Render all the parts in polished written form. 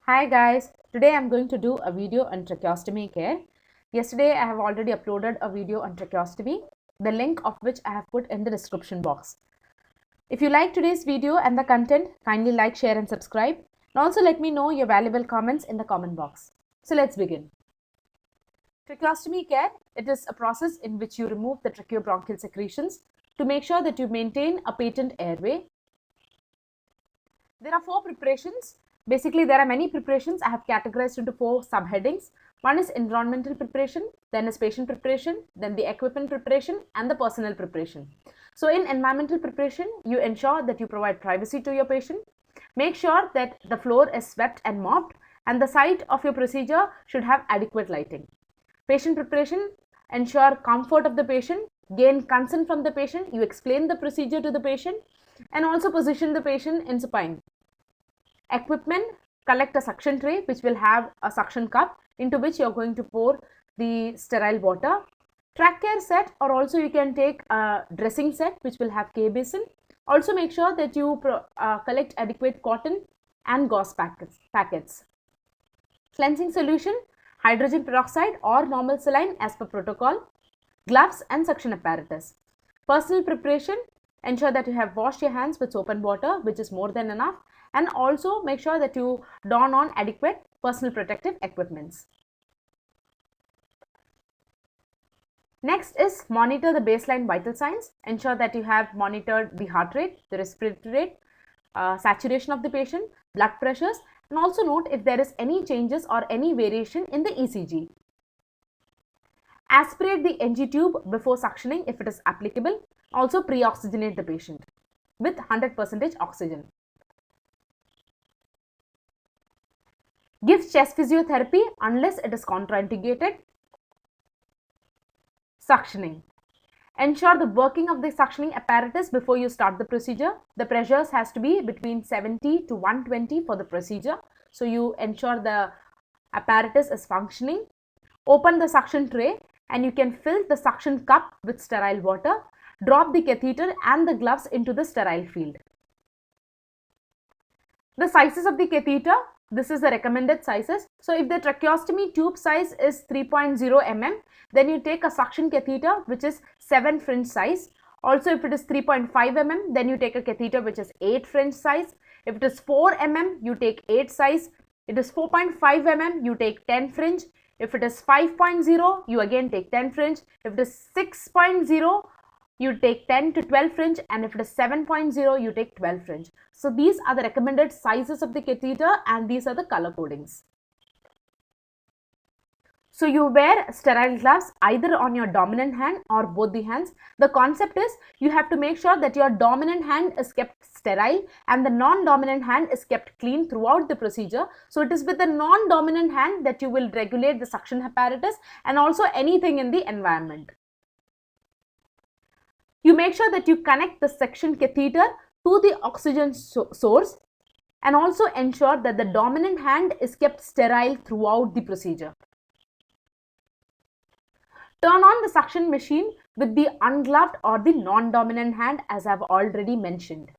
Hi guys, today I'm going to do a video on tracheostomy care. Yesterday I have already uploaded a video on tracheostomy, the link of which I have put in the description box. If you like today's video and the content, kindly like, share and subscribe. And also let me know your valuable comments in the comment box. So let's begin. Tracheostomy care, it is a process in which you remove the tracheobronchial secretions to make sure that you maintain a patent airway. There are four preparations. Basically, there are many preparations. I have categorized into four subheadings. One is environmental preparation, then is patient preparation, then the equipment preparation, and the personnel preparation. So in environmental preparation, you ensure that you provide privacy to your patient. Make sure that the floor is swept and mopped, and the site of your procedure should have adequate lighting. Patient preparation, ensure comfort of the patient, gain consent from the patient, you explain the procedure to the patient, and also position the patient in supine. Equipment, collect a suction tray which will have a suction cup into which you are going to pour the sterile water. Track care set, or also you can take a dressing set which will have K basin. Also make sure that you collect adequate cotton and gauze packets. Cleansing solution, hydrogen peroxide or normal saline as per protocol. Gloves and suction apparatus. Personal preparation, ensure that you have washed your hands with soap and water, which is more than enough, and also make sure that you don on adequate personal protective equipments. Next is monitor the baseline vital signs. Ensure that you have monitored the heart rate, the respiratory rate, saturation of the patient, blood pressures, and also note if there is any changes or any variation in the ECG. Aspirate the NG tube before suctioning if it is applicable. Also pre-oxygenate the patient with 100% oxygen. Give chest physiotherapy unless it is contraindicated. Suctioning. Ensure the working of the suctioning apparatus before you start the procedure. The pressures has to be between 70 to 120 for the procedure. So you ensure the apparatus is functioning. Open the suction tray and you can fill the suction cup with sterile water. Drop the catheter and the gloves into the sterile field. The sizes of the catheter, this is the recommended sizes. So if the tracheostomy tube size is 3.0 mm, then you take a suction catheter which is 7 French size. Also if it is 3.5 mm, then you take a catheter which is 8 French size. If it is 4 mm, you take 8 size. It is 4.5 mm, you take 10 French. If it is 5.0, you again take 10 French. If it is 6.0, you take 10 to 12 French, and if it is 7.0, you take 12 French. So these are the recommended sizes of the catheter and these are the color codings. So you wear sterile gloves either on your dominant hand or both the hands. The concept is you have to make sure that your dominant hand is kept sterile and the non-dominant hand is kept clean throughout the procedure. So it is with the non-dominant hand that you will regulate the suction apparatus and also anything in the environment. You make sure that you connect the suction catheter to the oxygen source and also ensure that the dominant hand is kept sterile throughout the procedure. Turn on the suction machine with the ungloved or the non-dominant hand as I have already mentioned.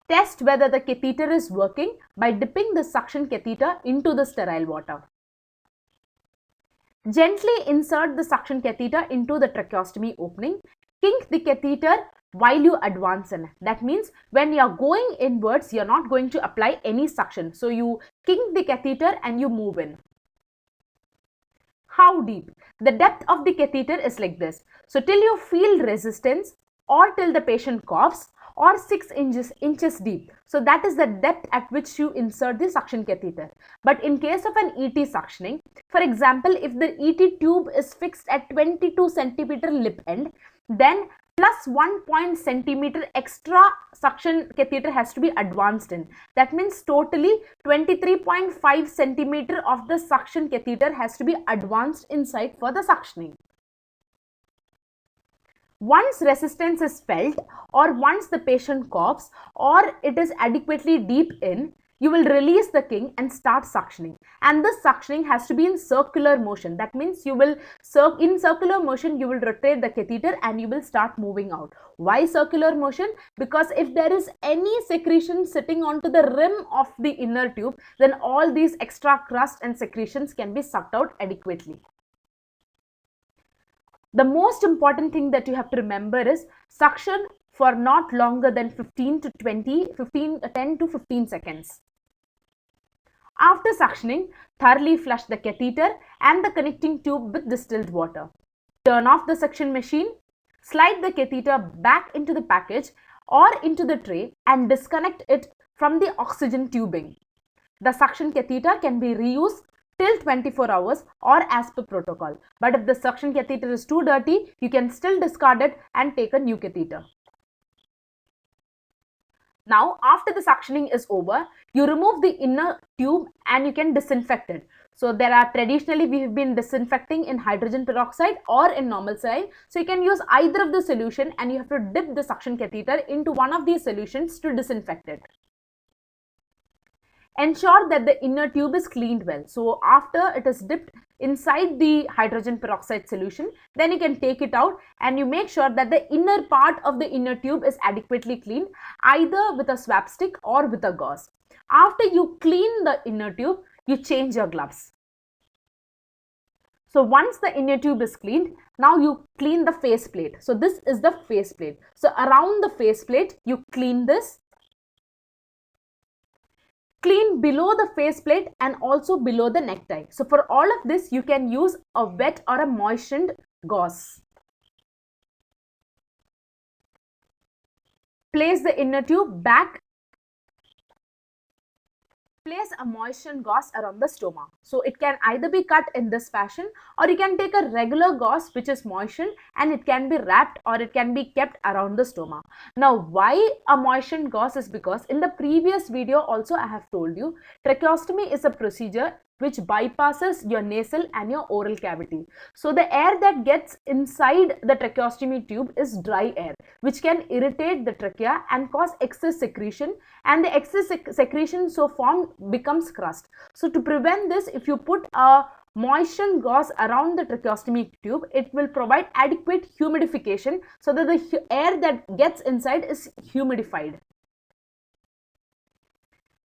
Test whether the catheter is working by dipping the suction catheter into the sterile water. Gently insert the suction catheter into the tracheostomy opening. Kink the catheter while you advance in. That means when you are going inwards, you are not going to apply any suction. So you kink the catheter and you move in. How deep? The depth of the catheter is like this. So till you feel resistance or till the patient coughs or 6 inches deep. So that is the depth at which you insert the suction catheter. But in case of an ET suctioning, for example, if the ET tube is fixed at 22 centimeter lip end, then plus 1 centimeter extra suction catheter has to be advanced in. That means totally 23.5 centimeter of the suction catheter has to be advanced inside for the suctioning. Once resistance is felt or once the patient coughs or it is adequately deep in, you will release the king and start suctioning. And this suctioning has to be in circular motion. That means you will in circular motion, you will rotate the catheter and you will start moving out. Why circular motion? Because if there is any secretion sitting onto the rim of the inner tube, then all these extra crust and secretions can be sucked out adequately. The most important thing that you have to remember is suction for not longer than 10 to 15 seconds. After suctioning, thoroughly flush the catheter and the connecting tube with distilled water. Turn off the suction machine, slide the catheter back into the package or into the tray and disconnect it from the oxygen tubing. The suction catheter can be reused till 24 hours or as per protocol. But if the suction catheter is too dirty, you can still discard it and take a new catheter. Now, after the suctioning is over, you remove the inner tube and you can disinfect it. So traditionally we have been disinfecting in hydrogen peroxide or in normal saline. So you can use either of the solution and you have to dip the suction catheter into one of these solutions to disinfect it. Ensure that the inner tube is cleaned well. So after it is dipped inside the hydrogen peroxide solution, then you can take it out and you make sure that the inner part of the inner tube is adequately cleaned, either with a swab stick or with a gauze. After you clean the inner tube, you change your gloves. So once the inner tube is cleaned, now you clean the faceplate. So this is the faceplate. So around the faceplate, you clean this. Clean below the faceplate and also below the necktie. So for all of this, you can use a wet or a moistened gauze. Place the inner tube back. Place a moistened gauze around the stoma. So it can either be cut in this fashion or you can take a regular gauze which is moistened and it can be wrapped or it can be kept around the stoma. Now why a moistened gauze is because in the previous video also I have told you tracheostomy is a procedure which bypasses your nasal and your oral cavity. So the air that gets inside the tracheostomy tube is dry air, which can irritate the trachea and cause excess secretion, and the excess secretion so formed becomes crust. So to prevent this, if you put a moistened gauze around the tracheostomy tube, it will provide adequate humidification so that the air that gets inside is humidified.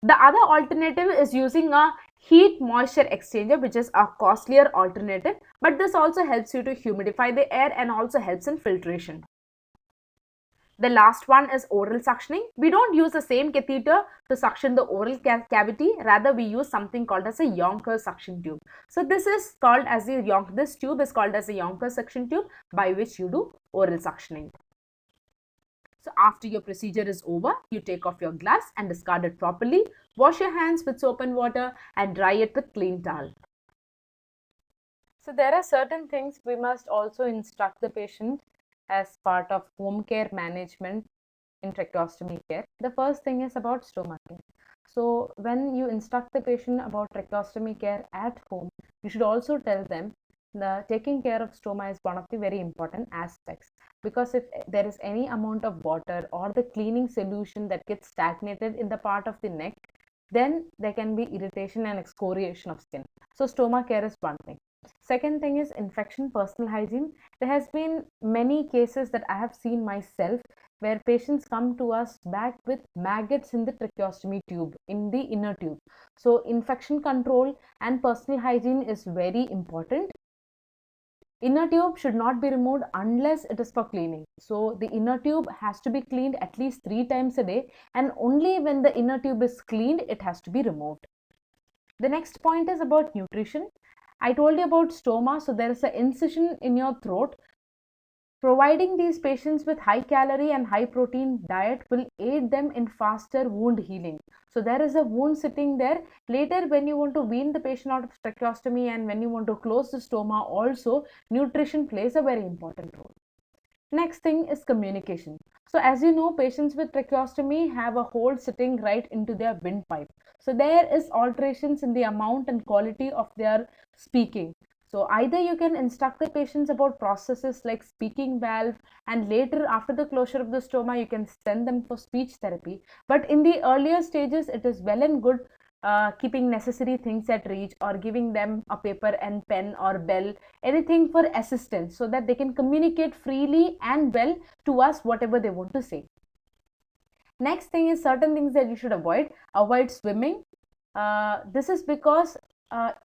The other alternative is using a heat moisture exchanger, which is a costlier alternative, but this also helps you to humidify the air and also helps in filtration. The last one is oral suctioning. We don't use the same catheter to suction the oral cavity, rather we use something called as a Yonker suction tube. So this is called as this tube is called as a Yonker suction tube by which you do oral suctioning. So after your procedure is over, you take off your gloves and discard it properly. Wash your hands with soap and water and dry it with clean towel. So there are certain things we must also instruct the patient as part of home care management in tracheostomy care. The first thing is about stoma care. So when you instruct the patient about tracheostomy care at home, you should also tell them the taking care of stoma is one of the very important aspects, because if there is any amount of water or the cleaning solution that gets stagnated in the part of the neck, then there can be irritation and excoriation of skin. So stoma care is one thing. Second thing is infection personal hygiene. There has been many cases that I have seen myself where patients come to us back with maggots in the tracheostomy tube, in the inner tube. So infection control and personal hygiene is very important. Inner tube should not be removed unless it is for cleaning. So the inner tube has to be cleaned at least 3 times a day, and only when the inner tube is cleaned, it has to be removed. The next point is about nutrition. I told you about stoma. So there is an incision in your throat. Providing these patients with high calorie and high protein diet will aid them in faster wound healing. So there is a wound sitting there. Later, when you want to wean the patient out of tracheostomy and when you want to close the stoma, also nutrition plays a very important role. Next thing is communication. So as you know, patients with tracheostomy have a hole sitting right into their windpipe. So there is alterations in the amount and quality of their speaking. So either you can instruct the patients about processes like speaking valve, and later after the closure of the stoma you can send them for speech therapy. But in the earlier stages it is well and good keeping necessary things at reach, or giving them a paper and pen or bell, anything for assistance, so that they can communicate freely and well to us whatever they want to say. Next thing is certain things that you should avoid. Avoid swimming. This is because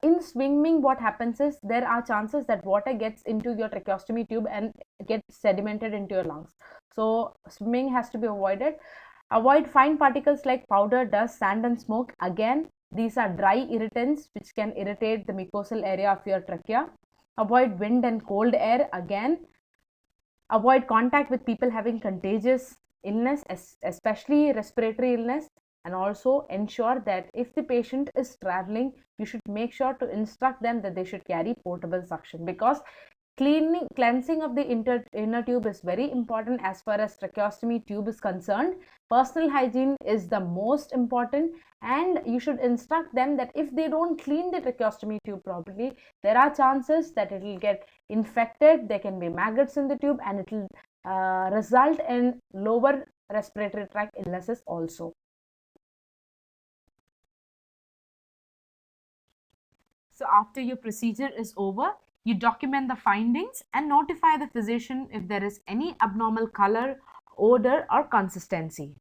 in swimming what happens is there are chances that water gets into your tracheostomy tube and gets sedimented into your lungs. So swimming has to be avoided. Avoid fine particles like powder, dust, sand and smoke. Again, these are dry irritants which can irritate the mucosal area of your trachea. Avoid wind and cold air. Again, avoid contact with people having contagious illness, especially respiratory illness. And also ensure that if the patient is traveling, you should make sure to instruct them that they should carry portable suction, because cleansing of the inner tube is very important as far as tracheostomy tube is concerned. Personal hygiene is the most important, and you should instruct them that if they don't clean the tracheostomy tube properly, there are chances that it will get infected, there can be maggots in the tube, and it will result in lower respiratory tract illnesses also. So after your procedure is over, you document the findings and notify the physician if there is any abnormal color, odor or consistency.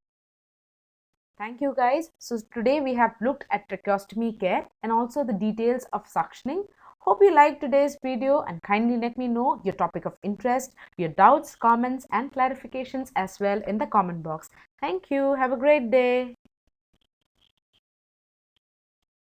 Thank you guys. So today we have looked at tracheostomy care and also the details of suctioning. Hope you liked today's video, and kindly let me know your topic of interest, your doubts, comments and clarifications as well in the comment box. Thank you. Have a great day.